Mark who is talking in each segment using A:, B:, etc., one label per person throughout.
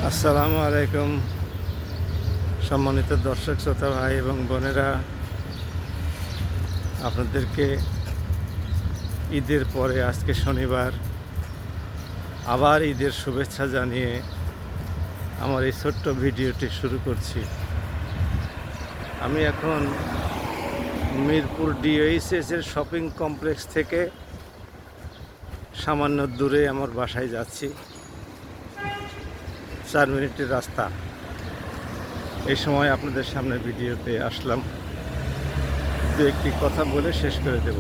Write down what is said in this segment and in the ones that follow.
A: আসসালামু আলাইকুম সম্মানিত দর্শক শ্রোতা ভাই এবং বোনেরা, আপনাদেরকে ঈদের পরে আজকে শনিবার আবার ঈদের শুভেচ্ছা জানিয়ে আমার এই ছোট্ট ভিডিওটি শুরু করছি। আমি এখন মিরপুর ডিওএইচএসের শপিং কমপ্লেক্স থেকে সামান্য দূরে আমার বাসায় যাচ্ছি। 4 মিনিটের রাস্তা। এই সময় আপনাদের সামনে ভিডিওতে আসলাম, দু একটি কথা বলে শেষ করে দেব।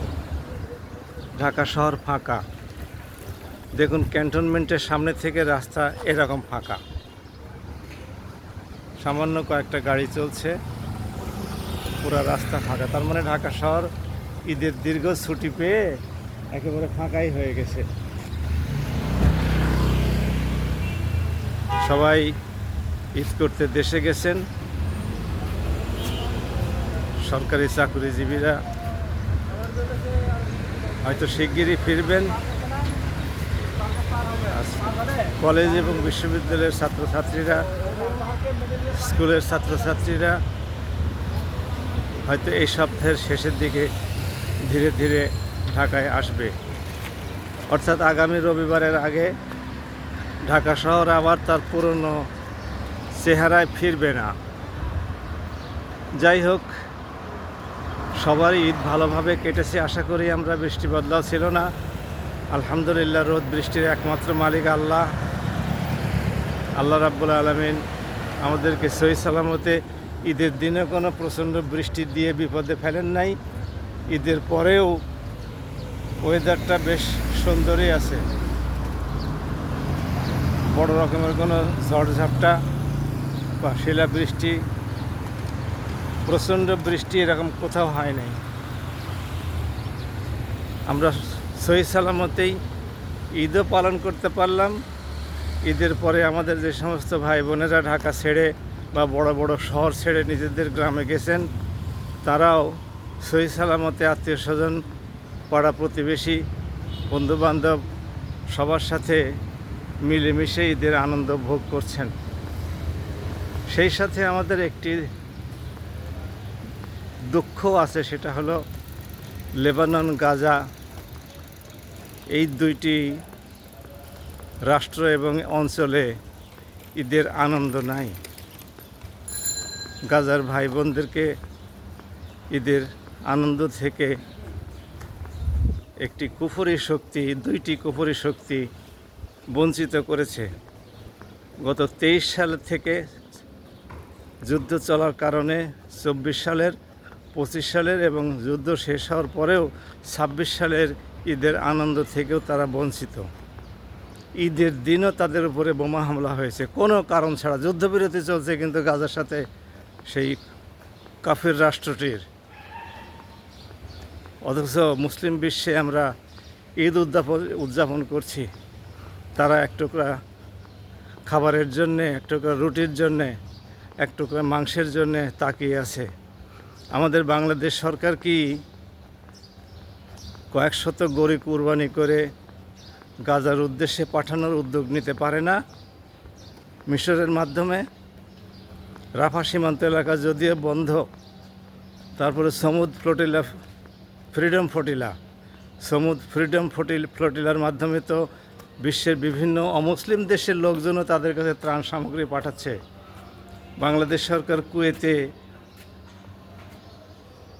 A: ঢাকা শহর ফাঁকা, দেখুন ক্যান্টনমেন্টের সামনে থেকে রাস্তা এরকম ফাঁকা, সামান্য কয়েকটা গাড়ি চলছে, পুরো রাস্তা ফাঁকা। তার মানে ঢাকা শহর ঈদের দীর্ঘ ছুটি পেয়ে একেবারে ফাঁকাই হয়ে গেছে। সবাই ঈদ করতে দেশে গেছেন। সরকারি চাকরিজীবীরা হয়তো শিগগিরই ফিরবেন। কলেজ এবং বিশ্ববিদ্যালয়ের ছাত্রছাত্রীরা, স্কুলের ছাত্রছাত্রীরা হয়তো এই সপ্তাহের শেষের দিকে ধীরে ধীরে ঢাকায় আসবে, অর্থাৎ আগামী রবিবারের আগে ঢাকা শহর আবার তার পুরনো চেহারায় ফিরবে না। যাই হোক, সবারই ঈদ ভালোভাবে কেটেছে আশা করি আমরা। বৃষ্টি বদলাও ছিল না, আলহামদুলিল্লাহ। রোদ বৃষ্টির একমাত্র মালিক আল্লাহ রাব্বুল আলামিন আমাদেরকে সহি সালামতে ঈদের দিনে কোনো প্রচণ্ড বৃষ্টি দিয়ে বিপদে ফেলেন নাই। ঈদের পরেও ওয়েদারটা বেশ সুন্দরই আছে, বড় রকমের কোনো ঝড়ঝাপটা বা শিলাবৃষ্টি, প্রচণ্ড বৃষ্টি এরকম কোথাও হয় নাই। আমরা সহি সালামতেই ঈদও পালন করতে পারলাম। ঈদের পরে আমাদের যে সমস্ত ভাই বোনেরা ঢাকা ছেড়ে বা বড় বড় শহর ছেড়ে নিজেদের গ্রামে গেছেন, তারাও সহি সালামতে আত্মীয় স্বজন, পাড়া প্রতিবেশী, বন্ধুবান্ধব সবার সাথে মিলেমিশে ঈদের আনন্দ ভোগ করছেন। সেই সাথে আমাদের একটি দুঃখ আছে, সেটা হলো লেবানন, গাজা এই দুইটি রাষ্ট্র এবং অঞ্চলে ঈদের আনন্দ নাই। গাজার ভাই বোনদেরকে ঈদের আনন্দ থেকে একটি কুফরি শক্তি, দুইটি কুফরি শক্তি বঞ্চিত করেছে। গত 23 সাল থেকে যুদ্ধ চলার কারণে 24 সালের, 25 সালের এবং যুদ্ধ শেষ হওয়ার পরেও 26 সালের ঈদের আনন্দ থেকেও তারা বঞ্চিত। ঈদের দিনও তাদের উপরে বোমা হামলা হয়েছে কোনো কারণ ছাড়া। যুদ্ধবিরতি চলছে, কিন্তু গাজার সাথে সেই কাফির রাষ্ট্রটির। অথচ মুসলিম বিশ্বে আমরা ঈদ উদযাপন করছি, তারা এক টুকরা খাবারের জন্যে, এক টুকরা রুটির জন্যে, এক টুকরা মাংসের জন্যে তাকিয়ে আছে। আমাদের বাংলাদেশ সরকার কি কয়েক শত গরু কুরবানি করে গাজার উদ্দেশ্যে পাঠানোর উদ্যোগ নিতে পারে না? মিশরের মাধ্যমে রাফা সীমান্ত এলাকা যদিও বন্ধ, তারপরে Sumud flotilla, freedom flotilla, Sumud freedom ফ্লোটিলার মাধ্যমে তো বিশ্বের বিভিন্ন অমুসলিম দেশের লোকজনও তাদের কাছে ত্রাণ সামগ্রী পাঠাচ্ছে। বাংলাদেশ সরকার কুয়েতে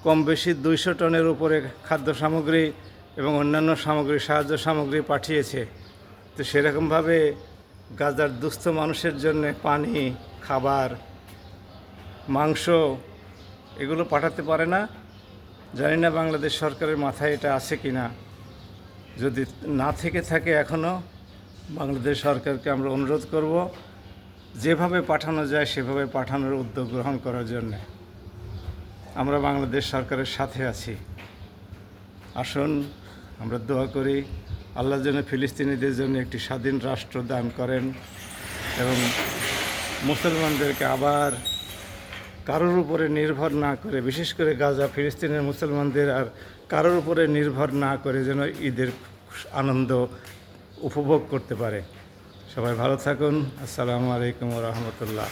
A: কম বেশি 200 টনের উপরে খাদ্য সামগ্রী এবং অন্যান্য সামগ্রী, সাহায্য সামগ্রী পাঠিয়েছে। তো সেরকমভাবে গাজার দুস্থ মানুষের জন্য পানি, খাবার, মাংস এগুলো পাঠাতে পারে না? জানি না বাংলাদেশ সরকারের মাথায় এটা আছে কি না। যদি না থেকে থাকে এখনও, বাংলাদেশ সরকারকে আমরা অনুরোধ করব যেভাবে পাঠানো যায় সেভাবে পাঠানোর উদ্যোগ গ্রহণ করার জন্যে। আমরা বাংলাদেশ সরকারের সাথে আছি। আসুন আমরা দোয়া করি আল্লাহ যেন ফিলিস্তিনিদের জন্য একটি স্বাধীন রাষ্ট্র দান করেন এবং মুসলমানদেরকে আবার কারোর উপরে নির্ভর না করে, বিশেষ করে গাজা ফিলিস্তিনের মুসলমানদের আর কারোর উপরে নির্ভর না করে যেন ঈদের আনন্দ উপভোগ করতে পারে, সবাই ভালো থাকুন। আসসালামু আলাইকুম রহমতুল্লাহ।